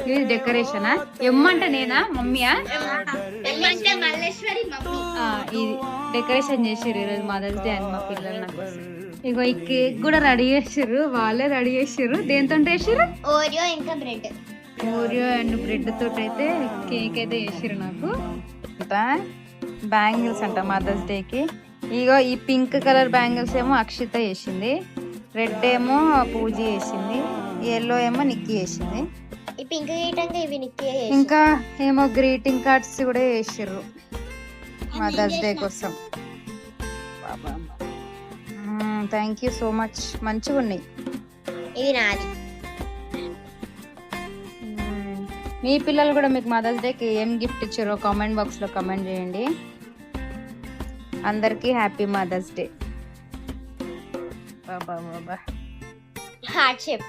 ఇది డెకరేషనా? ఎమ్మంటే నేనా మమ్మీయా? ఏమంటే మల్లేశ్వరి మమ్మీ. ఇది డెకరేషన్ చేసారు ఈరోజు మదర్స్ డే అని మా పిల్లలు నా కోసం. ఇగో ఈ కేక్ కూడా రెడీ చేసారు, వాళ్ళే రెడీ చేసారు. దేంతో చేసారు? ఓరియో ఇంకా బ్రెడ్. ఓరియో అండ్ బ్రెడ్ తోటి అయితే కేక్ అయితే చేసారు నాకు. బ్యాంగిల్స్ అంట మదర్స్ డేకి. ఇగో ఈ పింక్ కలర్ బ్యాంగిల్స్ ఏమో అక్షిత చేసింది, రెడ్ ఏమో పూజ చేసింది, ఎల్లో ఏమో నిక్కి చేసింది. ఈ పింక్ గీటంగా ఇవి నిక్కి. ఇంకా ఏమో గ్రీటింగ్ కార్డ్స్ కూడా చేసిర్రు మదర్స్ డే కోసం. థ్యాంక్ యూ సో మచ్, మంచిగా ఉన్నాయి. ఇది నాది. మీ పిల్లలు కూడా మీకు మదర్స్ డేకి ఏం గిఫ్ట్ ఇచ్చారో కామెంట్ బాక్స్లో కామెంట్ చేయండి. అందరికీ హ్యాపీ మదర్స్ డే. బాబా బాబా హార్ట్ షేప్.